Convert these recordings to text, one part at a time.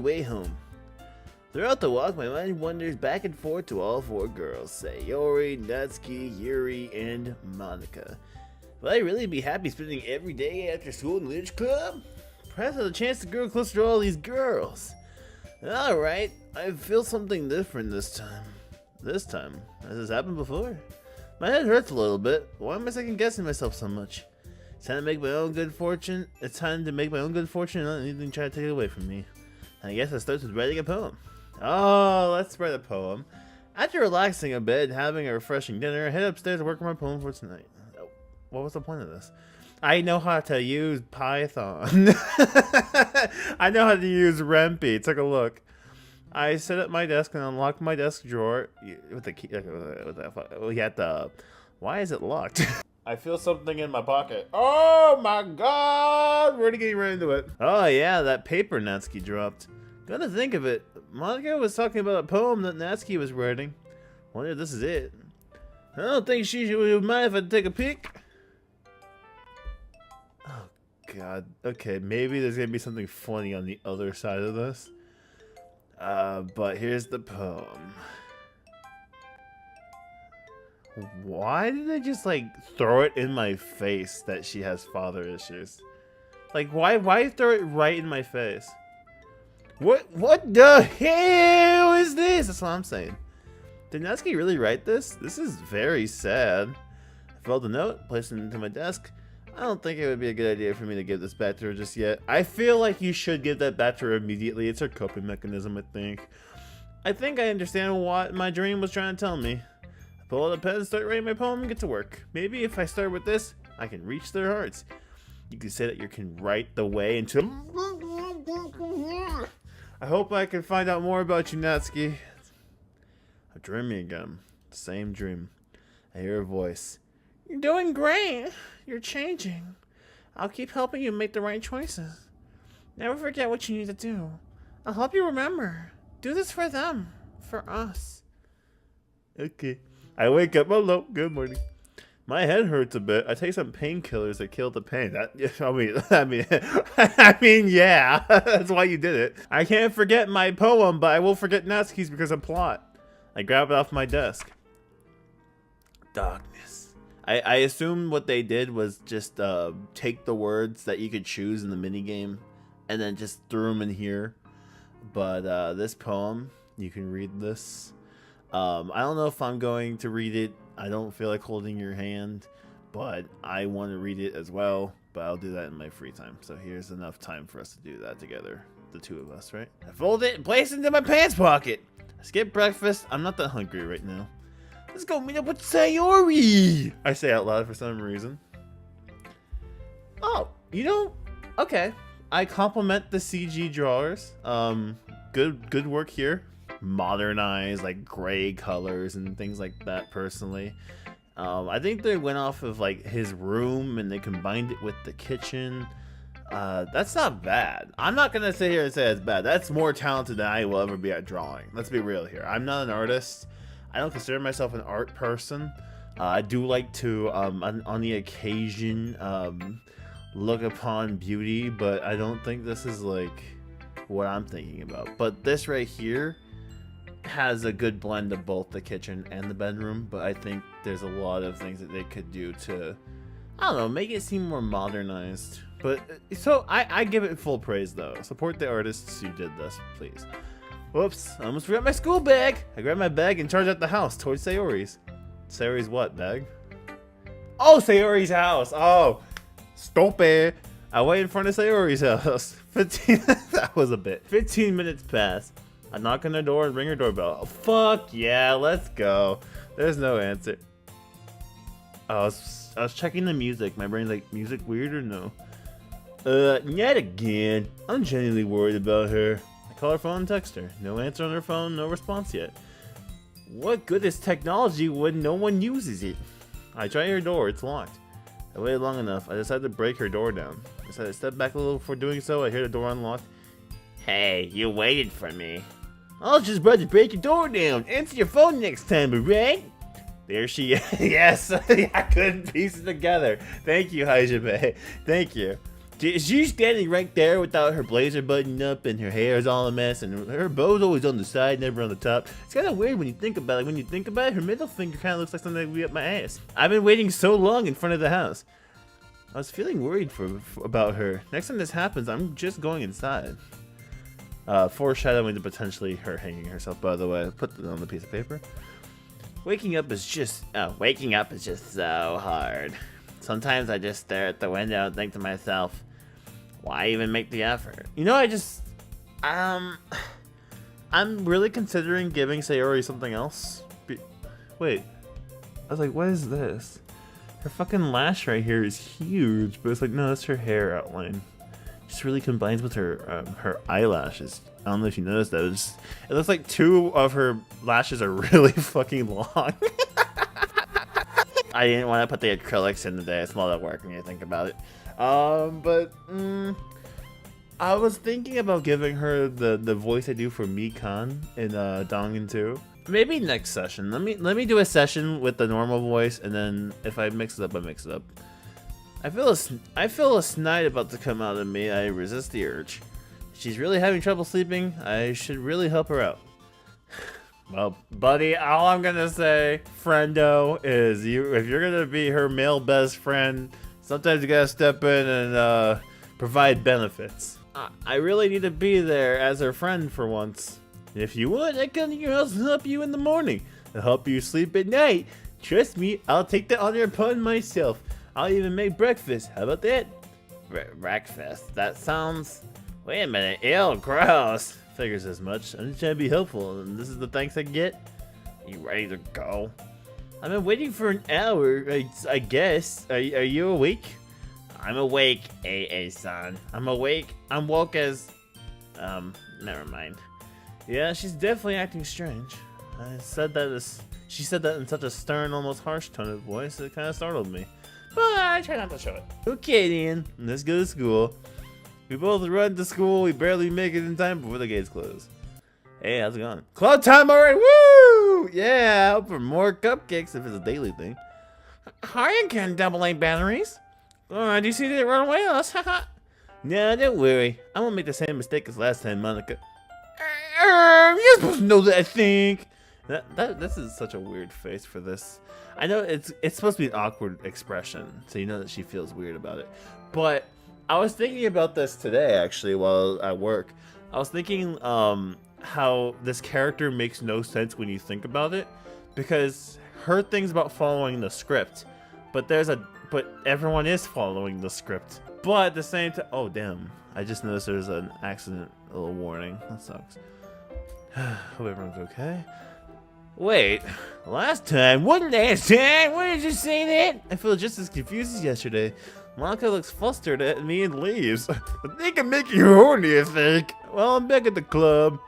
way home. Throughout the walk, my mind wanders back and forth to all four girls, Sayori, Natsuki, Yuri, and Monica. Will I really be happy spending every day after school in the Literature Club? Perhaps I have a chance to grow closer to all these girls. Alright, I feel something different this time. This time? Has this happened before? My head hurts a little bit. Why am I second guessing myself so much? It's time to make my own good fortune. It's time to make my own good fortune and not anything try to take it away from me. I guess it starts with writing a poem. Oh, let's write a poem. After relaxing a bit and having a refreshing dinner, I head upstairs to work on my poem for tonight. What was the point of this? I know how to use Python. I know how to use Rempe. Take a look. I sit at my desk and unlock my desk drawer with the key. Why is it locked? I feel something in my pocket. Oh my god! We're getting right into it. Oh yeah, that paper Natsuki dropped. Gotta think of it. Monica was talking about a poem that Natsuki was writing. Wonder if this is it. I don't think she would mind if I take a peek. Oh god. Okay, maybe there's gonna be something funny on the other side of this. But here's the poem. Why did they just like throw it in my face that she has father issues? Like why throw it right in my face? What the hell is this? That's what I'm saying. Did Natsuki really write this? This is very sad. I filled the note, placed it into my desk. I don't think it would be a good idea for me to give this back to her just yet. I feel like you should give that back to her immediately. It's her coping mechanism, I think. I think I understand what my dream was trying to tell me. I pull out a pen, start writing my poem, and get to work. Maybe if I start with this, I can reach their hearts. You could say that you can write the way into... I hope I can find out more about you, Natsuki. I'm dreaming again. Same dream. I hear a voice. You're doing great. You're changing. I'll keep helping you make the right choices. Never forget what you need to do. I'll help you remember. Do this for them. For us. Okay. I wake up alone. Good morning. My head hurts a bit. I take some painkillers that kill the pain. I mean, yeah. That's why you did it. I can't forget my poem, but I will forget Natsuki's because of plot. I grab it off my desk. Darkness. I assume what they did was just take the words that you could choose in the minigame and then just threw them in here. But this poem, you can read this. I don't know if I'm going to read it. I don't feel like holding your hand, but I want to read it as well, but I'll do that in my free time. So here's enough time for us to do that together, the two of us, right? I fold it and place it into my pants pocket. I skip breakfast. I'm not that hungry right now. Let's go meet up with Sayori. I say out loud for some reason. Oh, you know, okay. I compliment the CG drawers. Good work here. Modernized, like gray colors and things like that. Personally, I think they went off of like his room and they combined it with the kitchen. That's not bad. I'm not gonna sit here and say it's bad. That's more talented than I will ever be at drawing. Let's be real here. I'm not an artist. I don't consider myself an art person. I do like to on the occasion look upon beauty, but I don't think this is like what I'm thinking about. But this right here has a good blend of both the kitchen and the bedroom, but I think there's a lot of things that they could do to, I don't know, make it seem more modernized. But so I give it full praise though. Support the artists who did this, please. Whoops, I almost forgot my school bag. I grabbed my bag and charged out the house towards Sayori's. Sayori's what bag? Oh, Sayori's house. Oh, stupid. I wait in front of Sayori's house. 15 that was a bit. 15 minutes pass. I knock on the door and ring her doorbell. Oh, fuck yeah, let's go. There's no answer. I was checking the music. My brain's like, music weird or no? Yet again. I'm genuinely worried about her. I call her phone and text her. No answer on her phone, no response yet. What good is technology when no one uses it? I try her door, it's locked. I waited long enough. I decided to break her door down. I decided to step back a little before doing so. I hear the door unlocked. Hey, you waited for me. I was just about to break your door down. Answer your phone next time, alright? There she is. Yes, I couldn't piece it together. Thank you, Hajime. Thank you. She's standing right there without her blazer buttoned up and her hair is all a mess and her bow's always on the side, never on the top. It's kind of weird when you think about it. When you think about it, her middle finger kind of looks like something that would be up my ass. I've been waiting so long in front of the house. I was feeling worried about her. Next time this happens, I'm just going inside. Foreshadowing to potentially her hanging herself, by the way. Put it on the piece of paper. Waking up is just so hard. Sometimes I just stare at the window and think to myself, why even make the effort? You know, I'm really considering giving Sayori something else. Wait, I was like, what is this? Her fucking lash right here is huge, but it's like, no, that's her hair outline. It just really combines with her eyelashes. I don't know if you noticed that. It looks like 2 of her lashes are really fucking long. I didn't want to put the acrylics in today. It's a lot of work when you think about it. I was thinking about giving her the voice I do for Mikan in Dangan 2. Maybe next session. Let me do a session with the normal voice, and then if I mix it up, I mix it up. I feel a snide about to come out of me. I resist the urge. If she's really having trouble sleeping, I should really help her out. Well, buddy, all I'm gonna say, friendo, is if you're gonna be her male best friend, sometimes you gotta step in and provide benefits. I really need to be there as her friend for once. If you want, I can help you in the morning. I'll help you sleep at night. Trust me, I'll take that honor upon myself. I'll even make breakfast. How about that? Breakfast? That sounds... Wait a minute. Ew, gross. Figures as much. I'm just trying to be helpful, and this is the thanks I get? You ready to go? I've been waiting for an hour, I guess. Are you awake? I'm awake, AA-san. I'm awake. I'm woke as... never mind. Yeah, she's definitely acting strange. She said that in such a stern, almost harsh tone of voice, it kind of startled me. But I try not to show it. Okay, then. Let's go to school. We both run to school. We barely make it in time before the gates close. Hey, how's it going? Club time already! Woo! Yeah, I hope for more cupcakes if it's a daily thing. Hi again, AA batteries. Do you see that run away us? No, don't worry. I won't make the same mistake as last time, Monica. You're supposed to know that, I think. This is such a weird face for this. I know it's supposed to be an awkward expression, so you know that she feels weird about it. But I was thinking about this today, actually, while at work. I was thinking how this character makes no sense when you think about it, because her thing's about following the script, but everyone is following the script. But at the same time, oh damn! I just noticed there's an accident. A little warning. That sucks. Hope everyone's okay. Wait, last time? What last time? Why did you say that? I feel just as confused as yesterday. Monica looks flustered at me and leaves. I think I'm making her horny, I think. Well, I'm back at the club.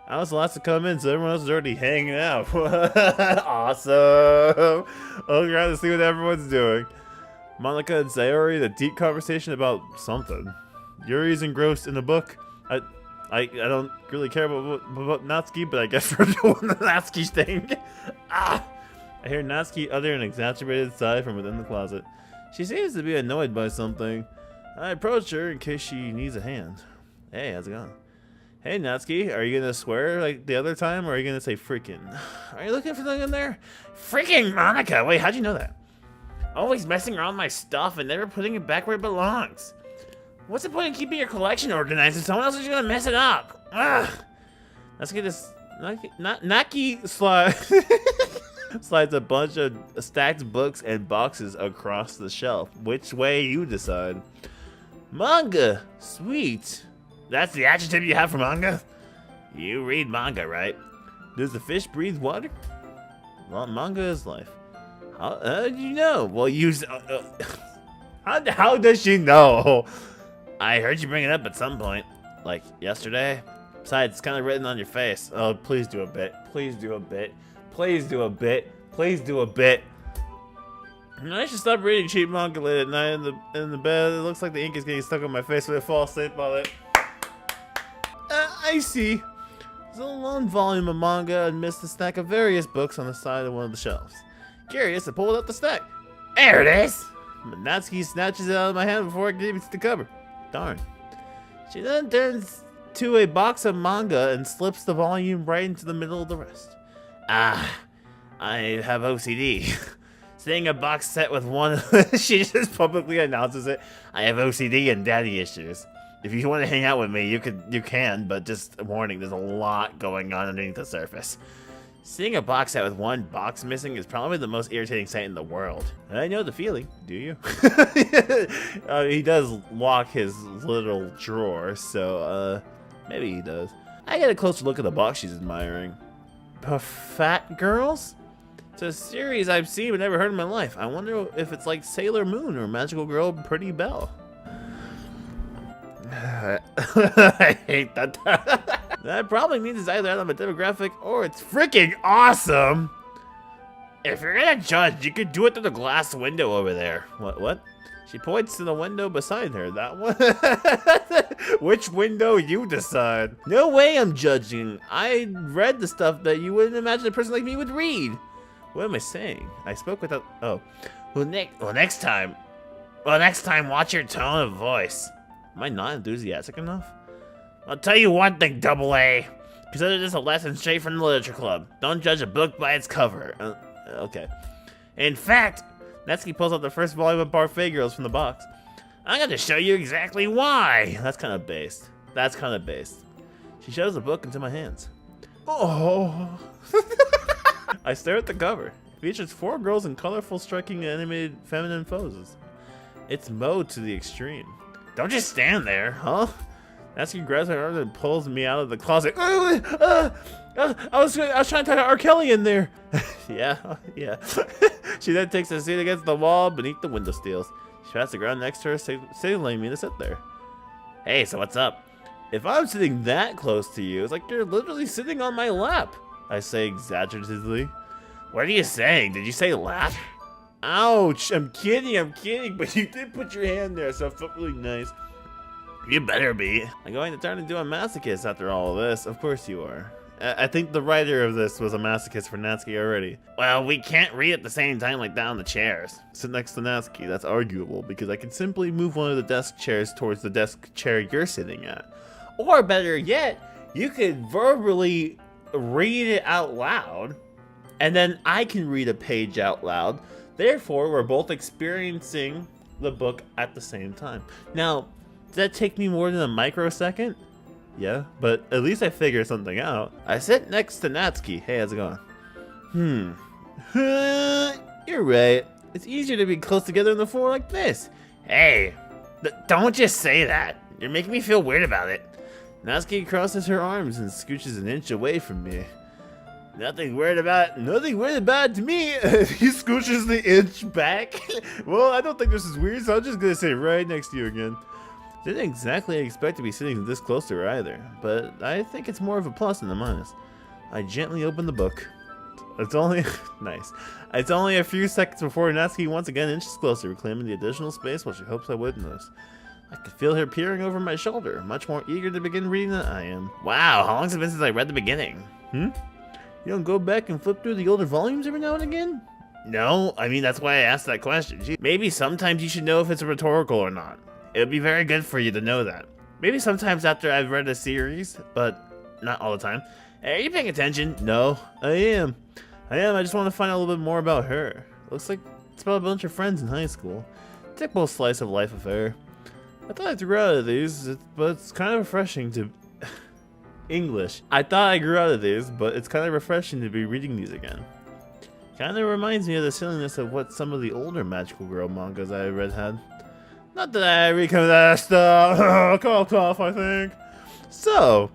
I was the last to come in, so everyone else is already hanging out. Awesome. I'll try to see what everyone's doing. Monica and Sayori had a deep conversation about something. Yuri's engrossed in the book. I don't really care about Natsuki, but I guess we're doing the Natsuki thing. I hear Natsuki utter an exacerbated sigh from within the closet. She seems to be annoyed by something. I approach her in case she needs a hand. Hey, how's it going? Hey, Natsuki, are you gonna swear like the other time, or are you gonna say freaking? Are you looking for something in there? Freaking Monica! Wait, how'd you know that? Always messing around with my stuff and never putting it back where it belongs. What's the point in keeping your collection organized if someone else is gonna mess it up? Ugh. Let's get this. Naki slides a bunch of stacked books and boxes across the shelf. Which way you decide? Manga, sweet. That's the adjective you have for manga? You read manga, right? Does the fish breathe water? Well, manga is life. How do you know? Well, how does she know? I heard you bring it up at some point, like yesterday. Besides, it's kind of written on your face. Oh, please do a bit. Please do a bit. Please do a bit. Please do a bit. I should stop reading cheap manga late at night in the bed. It looks like the ink is getting stuck on my face when I fall asleep on it. I see. There's a long volume of manga amidst a stack of various books on the side of one of the shelves. Curious, I pulled out the stack. There it is! Natsuki snatches it out of my hand before it gets to the cover. Darn. She then turns to a box of manga and slips the volume right into the middle of the rest. Ah, I have OCD. Seeing a box set with one, she just publicly announces it. I have OCD and daddy issues. If you want to hang out with me, you can, but just a warning, there's a lot going on underneath the surface. Seeing a box set with one box missing is probably the most irritating sight in the world. I know the feeling, do you? He does lock his little drawer, so maybe he does. I get a closer look at the box she's admiring. Fat Girls? It's a series I've seen but never heard in my life. I wonder if it's like Sailor Moon or Magical Girl Pretty Belle. I hate that. That probably means it's either out of a demographic or it's freaking awesome. If you're gonna judge, you could do it through the glass window over there. What? She points to the window beside her. That one? Which window, you decide. No way I'm judging. I read the stuff that you wouldn't imagine a person like me would read. What am I saying? I spoke without... Oh. Well, next time, watch your tone of voice. Am I not enthusiastic enough? I'll tell you one thing, Double A. Consider this a lesson straight from the literature club. Don't judge a book by its cover. Okay. In fact, Natsuki pulls out the first volume of Parfait Girls from the box. I'm going to show you exactly why. That's kind of based. She shoves the book into my hands. Oh. I stare at the cover. It features 4 girls in colorful, striking, animated feminine poses. It's mode to the extreme. Don't just stand there, huh? Natsuki grabs my arm and pulls me out of the closet. I was trying to tie R. Kelly in there. Yeah. She then takes a seat against the wall beneath the window steels. She pats the ground next to her, signaling me to sit there. Hey, so what's up? If I'm sitting that close to you, it's like you're literally sitting on my lap. I say exaggeratively. What are you saying? Did you say lap? Ouch! I'm kidding, but you did put your hand there, so it felt really nice. You better be. I'm going to turn into a masochist after all of this. Of course you are. I think the writer of this was a masochist for Natsuki already. Well, we can't read at the same time like that on the chairs. Sit next to Natsuki, that's arguable, because I can simply move one of the desk chairs towards the desk chair you're sitting at. Or better yet, you could verbally read it out loud, and then I can read a page out loud. Therefore, we're both experiencing the book at the same time. Now, does that take me more than a microsecond? Yeah, but at least I figured something out. I sit next to Natsuki. Hey, how's it going? You're right. It's easier to be close together on the floor like this. Hey, don't just say that. You're making me feel weird about it. Natsuki crosses her arms and scooches an inch away from me. Nothing weird about it to me. He scooches the inch back. Well, I don't think this is weird, so I'm just gonna sit right next to you again. Didn't exactly expect to be sitting this close to her either, but I think it's more of a plus than a minus. I gently open the book. It's only nice. It's only a few seconds before Natsuki once again inches closer, reclaiming the additional space while she hopes I wouldn't notice. I could feel her peering over my shoulder, much more eager to begin reading than I am. Wow, how long has it been since I read the beginning? You don't go back and flip through the older volumes every now and again? No, I mean, that's why I asked that question. Maybe sometimes you should know if it's rhetorical or not. It would be very good for you to know that. Maybe sometimes after I've read a series, but not all the time. Hey, are you paying attention? No, I am. I just want to find out a little bit more about her. Looks like it's about a bunch of friends in high school. Typical slice of life affair. I thought I grew out of these, but it's kind of refreshing to... English. I thought I grew out of these, but it's kind of refreshing to be reading these again. Kind of reminds me of the silliness of what some of the older Magical Girl mangas I read had. Not that I read some of that stuff. Cough, I think. So,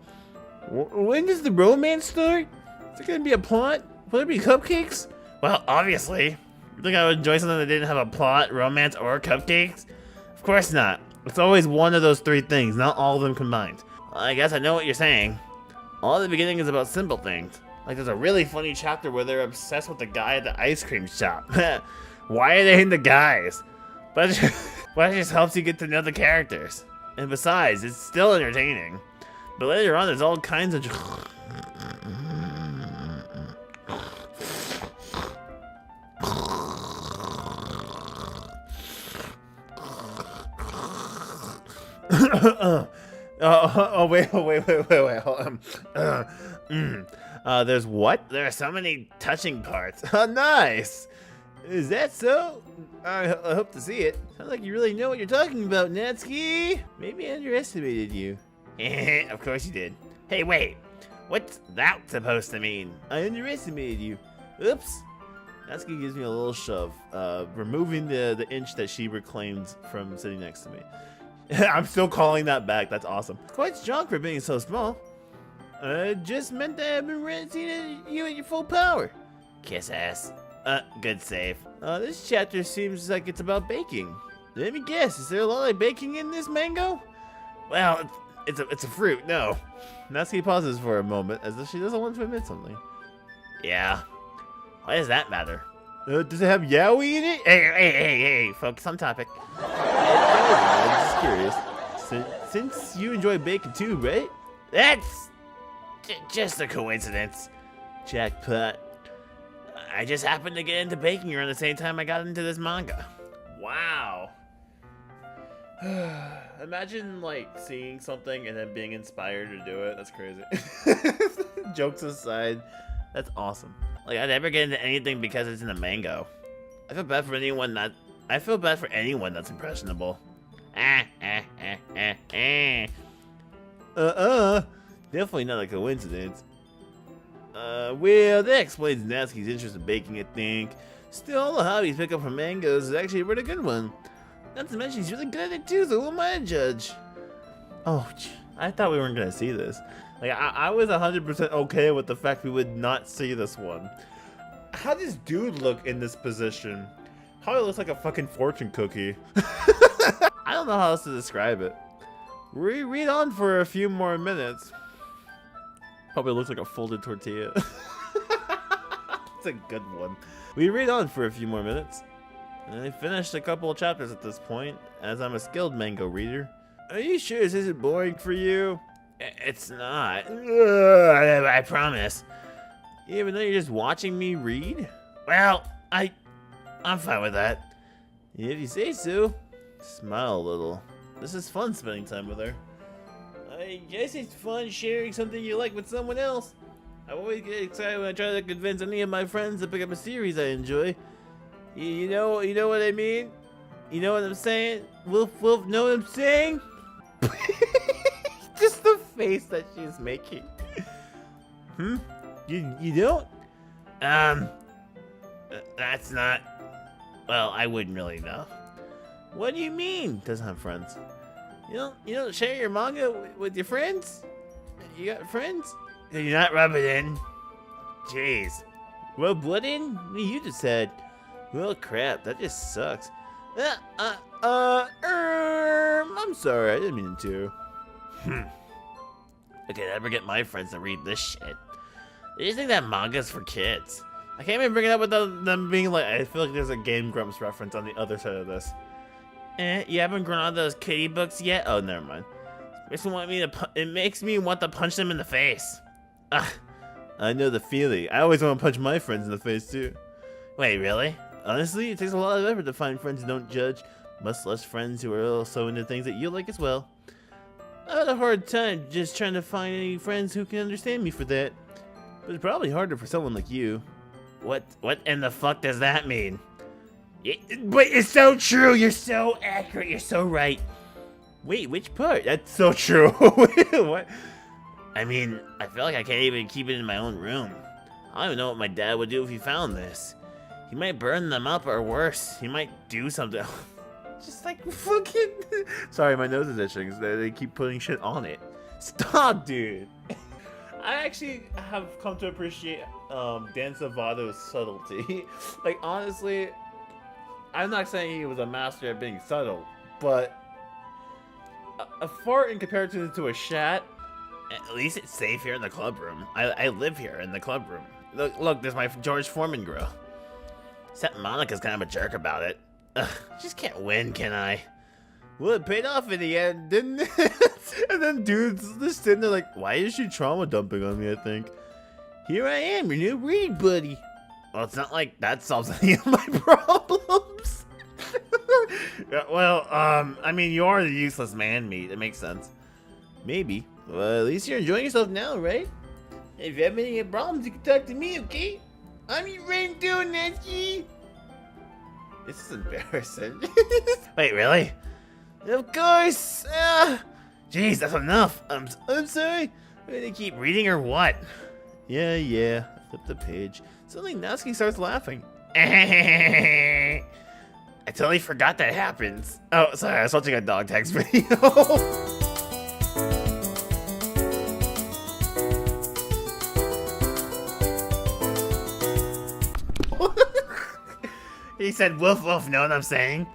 when does the romance start? Is there gonna be a plot? Will there be cupcakes? Well, obviously. You think I would enjoy something that didn't have a plot, romance, or cupcakes? Of course not. It's always one of those 3 things, not all of them combined. Well, I guess I know what you're saying. All the beginning is about simple things. Like there's a really funny chapter where they're obsessed with the guy at the ice cream shop. Why are they into guys? But it just helps you get to know the characters. And besides, it's still entertaining. But later on, there's all kinds of... Wait. There's what? There are so many touching parts. Oh, nice. Is that so? I hope to see it. Sounds like you really know what you're talking about, Natsuki. Maybe I underestimated you. Of course you did. Hey, wait. What's that supposed to mean? I underestimated you. Oops. Natsuki gives me a little shove, removing the inch that she reclaimed from sitting next to me. I'm still calling that back. That's awesome. Quite strong for being so small. Just meant that I've been seeing you at your full power. Kiss ass. Good save. This chapter seems like it's about baking. Let me guess, is there a lot of baking in this mango? Well, it's a fruit, no. Natsuki pauses for a moment, as if she doesn't want to admit something. Yeah. Why does that matter? Does it have yaoi in it? Hey, focus on topic. I'm just curious. Since you enjoy baking too, right? That's just a coincidence. Jackpot. I just happened to get into baking around the same time I got into this manga. Wow. Imagine like seeing something and then being inspired to do it. That's crazy. Jokes aside, that's awesome. Like I'd never get into anything because it's in a mango. I feel bad for anyone that's impressionable. Definitely not a coincidence. Well, that explains Natsuki's interest in baking, I think. Still, all the hobbies pick up from mangoes is actually a really good one. Not to mention, he's really good at it too, so who am I to judge? Oh, I thought we weren't gonna see this. Like, I was 100% okay with the fact we would not see this one. How does dude look in this position? Probably looks like a fucking fortune cookie. I don't know how else to describe it. Read on for a few more minutes. Probably looks like a folded tortilla. It's a good one. We read on for a few more minutes. I finished a couple of chapters at this point, as I'm a skilled mango reader. Are you sure this isn't boring for you? It's not. I promise. Even though you're just watching me read? Well, I'm fine with that. If you say so. Smile a little. This is fun spending time with her. I guess it's fun sharing something you like with someone else. I always get excited when I try to convince any of my friends to pick up a series I enjoy. You know what I mean? You know what I'm saying? Wolf, know what I'm saying? Just the face that she's making. You don't? That's not... Well, I wouldn't really know. What do you mean? Doesn't have friends. You don't share your manga with your friends? You got friends? You're not rubbing in. Jeez. Rub what in? You just said. Well, crap. That just sucks. I'm sorry. I didn't mean to. Okay, never get my friends to read this shit. They just think that manga's for kids. I can't even bring it up without them being like, I feel like there's a Game Grumps reference on the other side of this. You haven't grown out of those kitty books yet? Oh, never mind. It makes me want to punch them in the face. Ugh. I know the feeling. I always want to punch my friends in the face, too. Wait, really? Honestly, it takes a lot of effort to find friends who don't judge, much less friends who are also into things that you like as well. I had a hard time just trying to find any friends who can understand me for that. But it's probably harder for someone like you. What in the fuck does that mean? But it's so true. You're so accurate. You're so right. Wait, which part? That's so true. What? I mean, I feel like I can't even keep it in my own room. I don't even know what my dad would do if he found this. He might burn them up, or worse, he might do something. Just like fucking... Sorry, my nose is itching. They keep putting shit on it. Stop, dude. I actually have come to appreciate Dan Savato's subtlety. Like, honestly, I'm not saying he was a master at being subtle, but a fart in comparison to a shat, at least it's safe here in the club room. I live here in the club room. Look, there's my George Foreman grill. Except Monica's kind of a jerk about it. Ugh, just can't win, can I? Well, it paid off in the end, didn't it? And then dudes just sitting there like, why is she trauma dumping on me, I think? Here I am, your new read buddy. Well, it's not like that solves any of my problems. Well, I mean, you are the useless man meat. It makes sense. Maybe. Well, at least you're enjoying yourself now, right? If you have any problems, you can talk to me, okay? I'm your friend too, Natsuki. This is embarrassing. Wait, really? Of course. Jeez, that's enough. I'm sorry. I'm gonna keep reading or what? Yeah. Flip the page. Suddenly, Natsuki starts laughing. I totally forgot that happens. Oh, sorry, I was watching a dog tags video. He said woof woof, know what I'm saying?